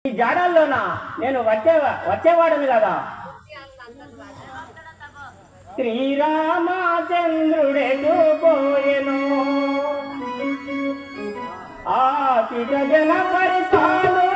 ఈ జాడల్లోనా నేను వచ్చేవాడని కదా. శ్రీరామచంద్రుడెటు పోయెను ఆ చిట జన పరిపాలు